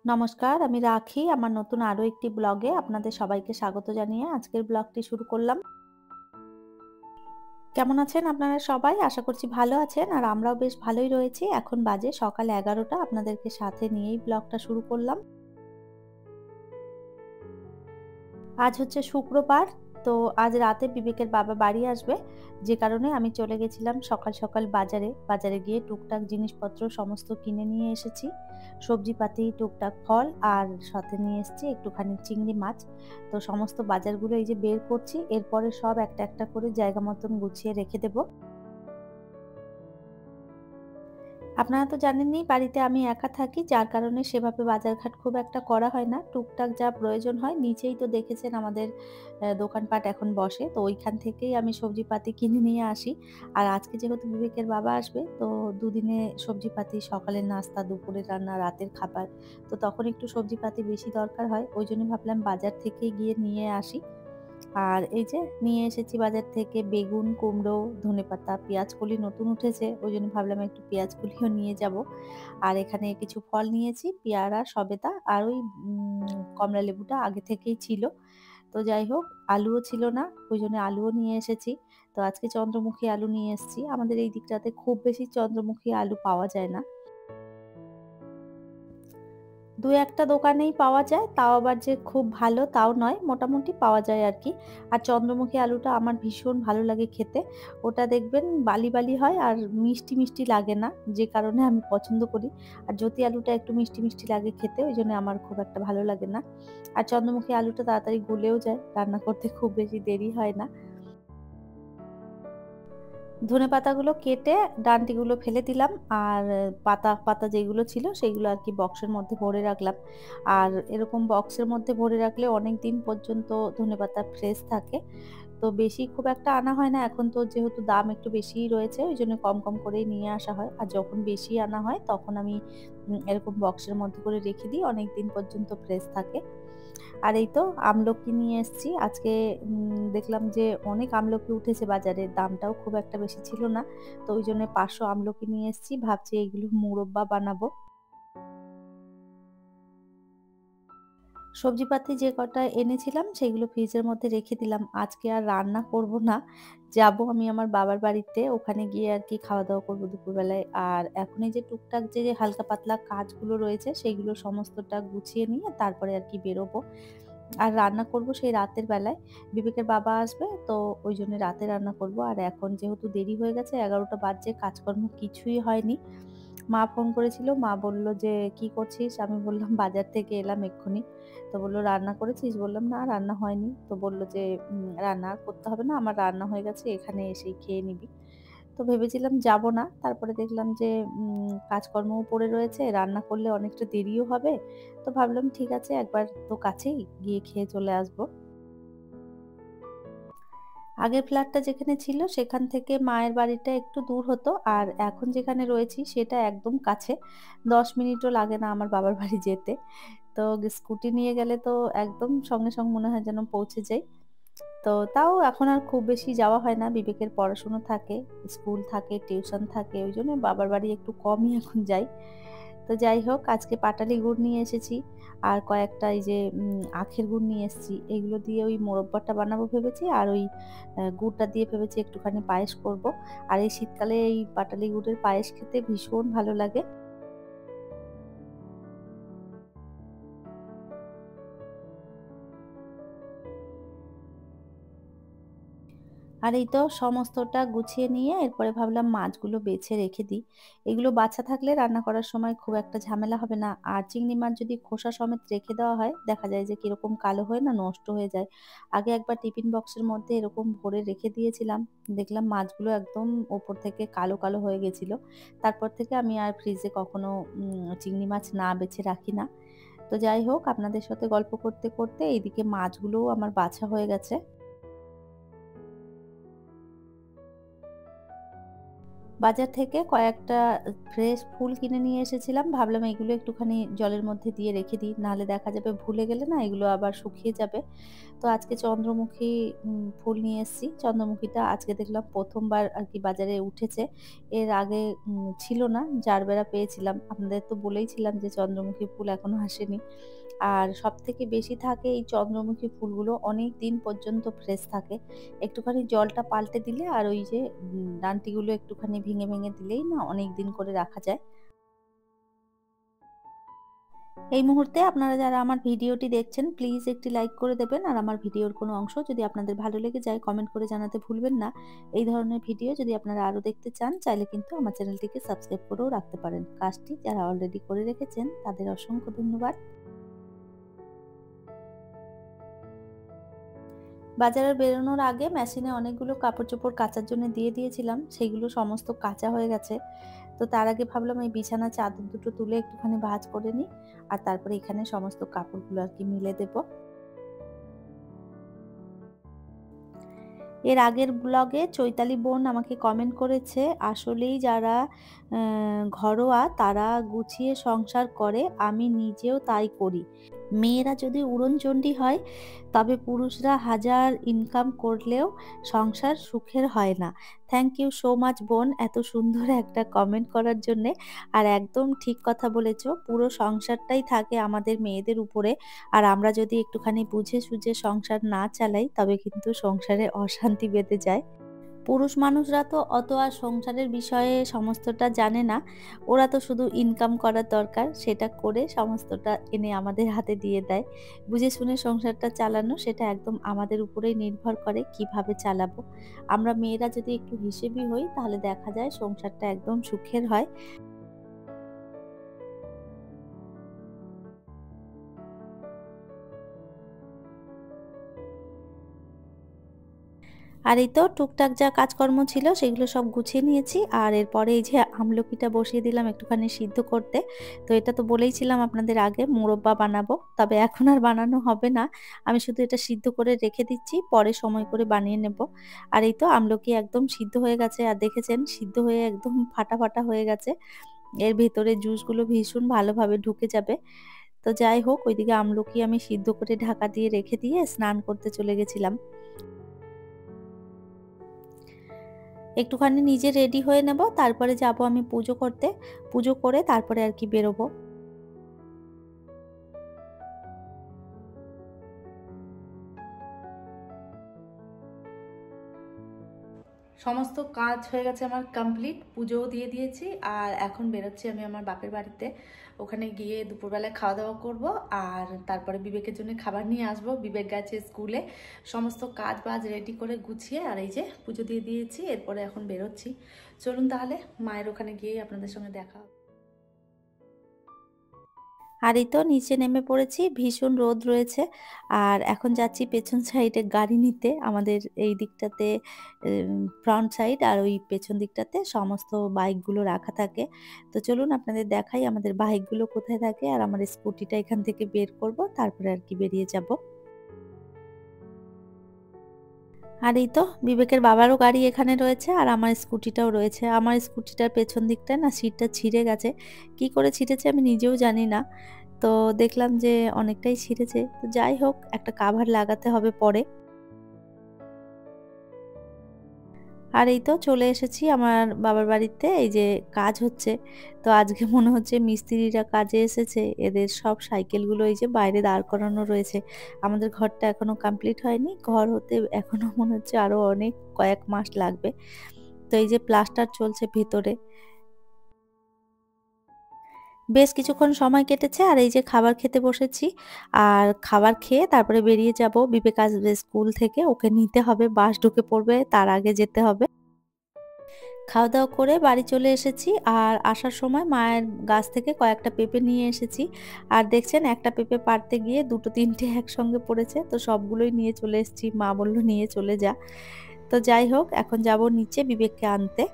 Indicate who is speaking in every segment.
Speaker 1: নমস্কার, আমি রাখি। আমার নতুন আরো একটি ব্লগে আপনাদের সবাইকে স্বাগত জানিয়ে আজকের ব্লগটি শুরু করলাম। কেমন আছেন আপনারা সবাই? আশা করছি ভালো আছেন আর আমরাও বেশ ভালোই রয়েছি। এখন বাজে সকাল ১১টা। আপনাদেরকে সাথে নিয়েই ব্লগটা শুরু করলাম। আজ হচ্ছে শুক্রবার। তো আজ রাতে বিবেকের বাবা বাড়ি আসবে। যে কারণে আমি চলে গেছিলাম সকাল, সকাল বাজারে। বাজারে গিয়ে টুকটাক জিনিসপত্র সমস্ত কিনে নিয়ে এসেছি। সবজিপাতি, টুকটাক ফল আর সাথে নিয়ে এসেছি একটুখানি চিংড়ি মাছ। তো সমস্ত বাজারগুলো এই যে বের করছি। এরপরে সব একটা, একটা করে জায়গা মতন গুছিয়ে রেখে দেব। আপনারা তো জানেনই বাড়িতে আমি একা থাকি, যার কারণে সেভাবে বাজারঘাট খুব একটা করা হয় না। টুকটাক যা প্রয়োজন হয় নিচেই তো দেখেছেন আমাদের দোকানপাট এখন বসে। তো ওইখান থেকেই আমি সবজিপাতি কিনে নিয়ে আসি। আর আজকে যেহেতু বিবেকের বাবা আসবে তো দুদিনে সবজিপাতি সকালের নাস্তা, দুপুরের রান্না, রাতের খাবার। তো তখন একটু সবজিপাতি বেশি দরকার হয়। ওইজন্য ভাবলাম বাজার থেকেই গিয়ে নিয়ে আসি। আর এই যে নিয়ে এসেছি বাজার থেকে বেগুন, কুমড়ো, ধনেপাতা, পেঁয়াজকলি নতুন উঠেছে। ওইজন্য ভাবলাম একটু পেঁয়াজকলিও নিয়ে যাব। আর এখানে কিছু ফল নিয়েছি, পেয়ারা, সবেদা আর ওই কমলা লেবুটা আগে থেকেই ছিল। তো যাই হোক আলুও ছিল না, ওইজন্য আলুও নিয়ে এসেছি। তো আজকে চন্দ্রমুখী আলু নিয়ে এসেছি। আমাদের এই দিকটাতে খুব বেশি চন্দ্রমুখী আলু পাওয়া যায় না। ২-১ টা দোকানেই পাওয়া যায়। তাও আবার যে খুব ভালো তাও নয়। মোটামুটি পাওয়া যায় আরকি। আর চন্দ্রমুখী আলুটা আমার ভীষণ ভালো লাগে খেতে। ওটা দেখবেন বালি, বালি হয় আর মিষ্টি, মিষ্টি লাগে না। যে কারণে আমি পছন্দ করি। আর জ্যোতি আলুটা একটু মিষ্টি, মিষ্টি লাগে খেতে। ওইজন্য আমার খুব একটা ভালো লাগে না। আর চন্দ্রমুখী আলুটা তাড়াতাড়ি গলেও যায়। রান্না করতে খুব বেশি দেরি হয় না। ধনেপাতাগুলো কেটে ডান্ডিগুলো ফেলে দিলাম। আর পাতা, পাতা যেগুলো ছিল সেগুলো আরকি বক্সের মধ্যে ভরে রাখলাম। আর এরকম বক্সের মধ্যে ভরে রাখলে অনেকদিন পর্যন্ত ধনেপাতা ফ্রেশ থাকে। তো বেশি খুব একটা আনা হয় না। এখন তো যেহেতু দাম একটু বেশিই রয়েছে ওইজন্য কম, কম করেই নিয়ে আসা হয়। আর যখন বেশি আনা হয় তখন আমি এরকম বক্সের মধ্যে করে রেখে দিই। অনেকদিন পর্যন্ত ফ্রেশ থাকে। আর এই তো আমলকি নিয়ে এসেছি। আজকে দেখলাম যে অনেক আমলকি উঠেছে বাজারে। দামটাও খুব একটা বেশি ছিল না। তো ওইজন্য ৫০০ আমলকি নিয়ে এসেছি। ভাবছি এগুলো মুরব্বা বানাবো। সবজিপাতি যে কটা এনেছিলাম সেগুলো ফ্রিজের মধ্যে রেখে দিলাম। আজকে আর রান্না করব না। যাবো আমি আমার বাবার বাড়িতে। ওখানে গিয়ে আরকি খাওয়া-দাওয়া করব দুপুরবেলায়। আর এখন এই যে টুকটাক যে হালকা পাতলা কাজগুলো রয়েছে সেগুলো সমস্তটা গুছিয়ে নিয়ে তারপরে আরকি বেরোবো। আর রান্না করব সেই রাতের বেলায়। বিবেকের বাবা আসবে তো ওইজন্য রাতে রান্না করব। আর এখন যেহেতু দেরি হয়ে গেছে ১১টা বাজছে কাজকর্ম কিছুই হয়নি। মা ফোন করেছিল। মা বলল যে, "কি করছিস?" আমি বললাম, "বাজার থেকে এলাম এক্ষুনি।" তো বলল, "রান্না করেছিস?" বললাম, "না রান্না হয়নি।" তো বলল যে, রান্না আর করতে হবে না। আমার রান্না হয়ে গেছে। এখানে এসেই খেয়ে নিবি।" তো ভেবেছিলাম যাব না। তারপরে দেখলাম যে কাজকর্মও পড়ে রয়েছে। রান্না করলে অনেকটা দেরিও হবে। তো ভাবলাম ঠিক আছে একবার তো কাছেই গিয়ে খেয়ে চলে আসবো। আগের ফ্ল্যাটটা যেখানে ছিল সেখান থেকে মায়ের বাড়িটা একটু দূর হতো। আর এখন যেখানে রয়েছি সেটা একদম কাছে। ১০ মিনিটও লাগে না আমার বাবার বাড়ি যেতে। তো স্কুটি নিয়ে গেলে তো একদম সঙ্গে, সঙ্গে মনে হয় যেন পৌঁছে যাই। তো তাও এখন আর খুব বেশি যাওয়া হয় না। বিবেকের পড়াশোনা থাকে, স্কুল থাকে, টিউশন থাকে। ওইজন্য বাবার বাড়ি একটু কমই এখন যাই। তো যাই হোক আজকে পাটালি গুড় নিয়ে এসেছি। আর কয়েকটা এই যে আখের গুড় নিয়ে এসেছি। এগুলো দিয়ে ওই মোরব্বাটা বানাবো ভেবেছি। আর ওই গুড়টা দিয়ে ভেবেছি একটুখানি পায়েস করব। আর এই শীতকালে এই পাটালি গুড়ের পায়েস খেতে ভীষণ ভালো লাগে। আর এই তো সমস্তটা গুছিয়ে নিয়ে এরপরে ভাবলাম মাছগুলো বেছে রেখে দিই। এগুলো বাছা থাকলে রান্না করার সময় খুব একটা ঝামেলা হবে না। আর চিংড়ি মাছ যদি খোসা সমেত রেখে দেওয়া হয়, দেখা যায় যে কিরকম কালো হয়ে না নষ্ট হয়ে যায়। আগে একবার টিফিন বক্সের মধ্যে এরকম ভরে রেখে দিয়েছিলাম। দেখলাম মাছগুলো একদম ওপর থেকে কালো, কালো হয়ে গেছিল। তারপর থেকে আমি আর ফ্রিজে কখনো চিংড়ি মাছ না বেছে রাখি না। তো যাই হোক আপনাদের সাথে গল্প করতে, করতে এইদিকে মাছগুলোও আমার বাছা হয়ে গেছে। বাজার থেকে কয়েকটা ফ্রেশ ফুল কিনে নিয়ে এসেছিলাম। ভাবলাম এগুলো একটুখানি জলের মধ্যে দিয়ে রেখে দিই। নাহলে দেখা যাবে ভুলে গেলে না এগুলো আবার শুকিয়ে যাবে। তো আজকে চন্দ্রমুখী ফুল নিয়ে এসেছি। চন্দ্রমুখীটা আজকে দেখলাম ১ম বার আরকি বাজারে উঠেছে। এর আগে ছিল না। জারবেরা পেয়েছিলাম। আপনাদের তো বলেইছিলাম যে চন্দ্রমুখী ফুল এখনো আসেনি। আর সবথেকে বেশি থাকে এই চন্দ্রমুখী ফুলগুলো অনেকদিন পর্যন্ত ফ্রেশ থাকে। একটুখানি জলটা পাল্টে দিলে আর ওই যে ডান্ডিগুলো একটুখানি ভেঙে, ভেঙে দিলেই না অনেকদিন করে রাখা যায়। এই মুহূর্তে আপনারা যারা আমার ভিডিওটি দেখছেন প্লিজ একটি লাইক করে দেবেন। আর আমার ভিডিওর কোনো অংশ যদি আপনাদের ভালো লেগে যায় কমেন্ট করে জানাতে ভুলবেন না। এই ধরনের ভিডিও যদি আপনারা আরো দেখতে চান চাইলে কিন্তু আমার চ্যানেলটিকে সাবস্ক্রাইব করেও রাখতে পারেন। কাজটি যারা অলরেডি করে রেখেছেন তাদের অসংখ্য ধন্যবাদ। বাজারে বেরোনোর আগে মেশিনে অনেকগুলো কাপড়-চোপড় কাচার জন্য দিয়ে দিয়েছিলাম। সেগুলো সমস্ত কাচা হয়ে গেছে। তো তার আগে ভাবলাম এই বিছানার চাদর দুটো তুলে একটুখানি ভাঁজ করে নিই। আর তারপরে এখানে সমস্ত কাপড়গুলো আরকি মিলে দেব। এর আগের ব্লগে চৈতালি বোন আমাকে কমেন্ট করেছে, আসলেই যারা ঘরোয়া তারা গুছিয়ে সংসার করে, আমি নিজেও তাই করি। মেয়েরা যদি উড়নচণ্ডী হয় তবে পুরুষরা হাজার ইনকাম করলেও সংসার সুখের হয় না। থ্যাংক ইউ সো মাচ বোন এত সুন্দর একটা কমেন্ট করার জন্যে। আর একদম ঠিক কথা বলেছ, পুরো সংসারটাই থাকে আমাদের মেয়েদের উপরে। আর আমরা যদি একটুখানি বুঝে সুঝে সংসার না চালাই তবে কিন্তু সংসারে অশান্তি বেঁধে যায়। পুরুষ মানুষরা তো অত আর সংসারের বিষয়ে সমস্তটা জানে না। ওরা তো শুধু ইনকাম করার দরকার, সেটা করে সমস্তটা এনে আমাদের হাতে দিয়ে দেয়। বুঝে শুনে সংসারটা চালানো সেটা একদম আমাদের উপরেই নির্ভর করে কিভাবে চালাবো। আমরা মেয়েরা যদি একটু হিসেবি হই তাহলে দেখা যায় সংসারটা একদম সুখের হয়। আর এই তো টুকটাক যা কাজকর্ম ছিল সেগুলো সব গুছিয়ে নিয়েছি। আর এরপরে এই যে আমলকিটা বসিয়ে দিলাম একটুখানি সিদ্ধ করতে। তো এটা তো বলেইছিলাম আপনাদের আগে মোরব্বা বানাবো। তবে এখন আর বানানো হবে না। আমি শুধু এটা সিদ্ধ করে রেখে দিচ্ছি, পরে সময় করে বানিয়ে নেব। আর এই তো আমলকি একদম সিদ্ধ হয়ে গেছে। আর দেখেছেন সিদ্ধ হয়ে একদম ফাটা, ফাটা হয়ে গেছে। এর ভেতরে জুসগুলো ভীষণ ভালোভাবে ঢুকে যাবে। তো যাই হোক ওইদিকে আমলকি আমি সিদ্ধ করে ঢাকা দিয়ে রেখে দিয়ে স্নান করতে চলে গেছিলাম। একটুখানি নিজে রেডি হয়ে নেব। তারপরে যাবো আমি পুজো করতে। পুজো করে তারপরে আরকি বেরোবো। সমস্ত কাজ হয়ে গেছে আমার কমপ্লিট। পুজোও দিয়ে দিয়েছি। আর এখন বেরোচ্ছি আমি আমার বাপের বাড়িতে। ওখানে গিয়ে দুপুরবেলায় খাওয়া-দাওয়া করব। আর তারপরে বিবেকের জন্য খাবার নিয়ে আসবো। বিবেক গেছে স্কুলে। সমস্ত কাজ-বাজ রেডি করে গুছিয়ে আর এই যে পুজো দিয়ে দিয়েছি। এরপরে এখন বেরোচ্ছি। চলুন তাহলে মায়ের ওখানে গিয়েই আপনাদের সঙ্গে দেখা হবে। আর এই তো নিচে নেমে পড়েছি। ভীষণ রোদ রয়েছে। আর এখন যাচ্ছি পেছন সাইডে গাড়ি নিতে। আমাদের এই দিকটাতে ফ্রন্ট সাইড আর ওই পেছন দিকটাতে সমস্ত বাইকগুলো রাখা থাকে। তো চলুন আপনাদের দেখাই আমাদের বাইকগুলো কোথায় থাকে আর আমার স্কুটিটা এখান থেকে বের করব। তারপরে আরকি বেরিয়ে যাব। আর এই তো বিবেকের বাবারও গাড়ি এখানে রয়েছে আর আমার স্কুটিটাও রয়েছে। আমার স্কুটিটার পেছন দিকটায় না সিটটা ছিঁড়ে গেছে। কি করে ছিঁড়েছে আমি নিজেও জানি না। তো দেখলাম যে অনেকটাই ছিঁড়েছে। তো যাই হোক একটা কাভার লাগাতে হবে পরে। আর এই তো চলে এসেছি আমার বাবার বাড়িতে। এই যে কাজ হচ্ছে। তো আজকে মনে হচ্ছে মিস্ত্রিরা কাজে এসেছে। এদের সব সাইকেলগুলো এই যে বাইরে দাঁড় করানো রয়েছে। আমাদের ঘরটা এখনো কমপ্লিট হয়নি। ঘর হতে এখনো মনে হচ্ছে আরো অনেক কয়েক মাস লাগবে। তো এই যে প্লাস্টার চলছে ভেতরে। বেশ কিছুক্ষণ সময় কেটেছে আর এই যে খাবার খেতে বসেছি। আর খাবার খেয়ে তারপরে বেরিয়ে যাব। বিবেক আসবে স্কুল থেকে। ওকে নিতে হবে। বাস ঢুকে পড়বে। তার আগে যেতে হবে। খাওয়া-দাওয়া করে বাড়ি চলে এসেছি। আর আসার সময় মায়ের গাছ থেকে কয়েকটা পেঁপে নিয়ে এসেছি। আর দেখছেন একটা পেঁপে পাড়তে গিয়ে ২ টো ৩ টে একসঙ্গে পড়েছে। তো সবগুলোই নিয়ে চলে এসেছি। মা বলল, "নিয়ে চলে যা।" তো যাই হোক এখন যাব নিচে বিবেককে আনতে।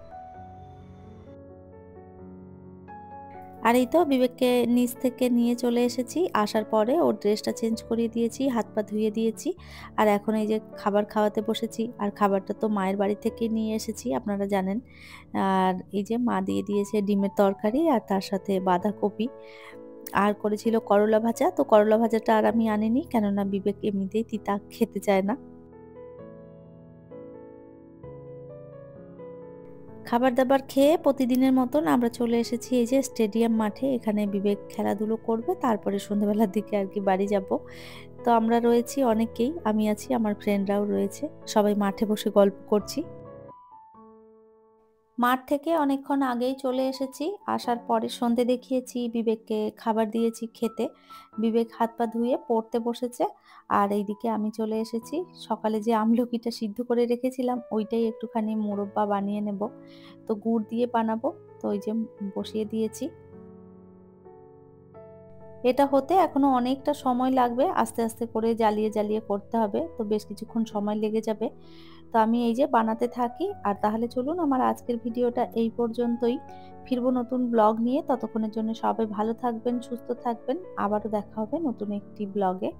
Speaker 1: আর এই তো বিবেককে নিচ থেকে নিয়ে চলে এসেছি। আসার পরে ওর ড্রেসটা চেঞ্জ করিয়ে দিয়েছি, হাত পা ধুয়ে দিয়েছি। আর এখন এই যে খাবার খাওয়াতে বসেছি। আর খাবারটা তো মায়ের বাড়ি থেকেই নিয়ে এসেছি, আপনারা জানেন। আর এই যে মা দিয়ে দিয়েছে ডিমের তরকারি আর তার সাথে বাঁধাকপি। আর করেছিল করলা ভাজা। তো করলা ভাজাটা আর আমি আনিনি, কেননা বিবেক এমনিতেই তিতা খেতে চায় না। খাবার-দাবার খেয়ে প্রতিদিনের মতন আমরা চলে এসেছি এই যে স্টেডিয়াম মাঠে। এখানে বিবেক খেলাধুলো করবে। তারপরে সন্ধ্যাবেলার দিকে আরকি বাড়ি যাব। তো আমরা রয়েছি অনেকেই। আমি আছি, আমার ফ্রেন্ডরাও রয়েছে। সবাই মাঠে বসে গল্প করছি। মাঠ থেকে অনেকক্ষণ আগেই চলে এসেছি। আসার পরে সন্ধে দেখিয়েছি, বিবেককে খাবার দিয়েছি খেতে। বিবেক হাত পা ধুয়ে পড়তে বসেছে। আর এইদিকে আমি চলে এসেছি। সকালে যে আমলকিটা সিদ্ধ করে রেখেছিলাম ওইটাই একটুখানি মোরব্বা বানিয়ে নেব। তো গুড় দিয়ে বানাবো। তো ওই যে বসিয়ে দিয়েছি। এটা হতে এখনো অনেকটা সময় লাগবে। আস্তে, আস্তে করে জ্বালিয়ে, জ্বালিয়ে করতে হবে। তো বেশ কিছুক্ষণ সময় লেগে যাবে। তো আমি এই যে বানাতে থাকি। আর তাহলে চলুন, আমার আজকের ভিডিওটা এই পর্যন্তই। ফিরবো নতুন ব্লগ নিয়ে। ততক্ষণের জন্য সবাই ভালো থাকবেন, সুস্থ থাকবেন। আবারও দেখা হবে নতুন একটি ব্লগে।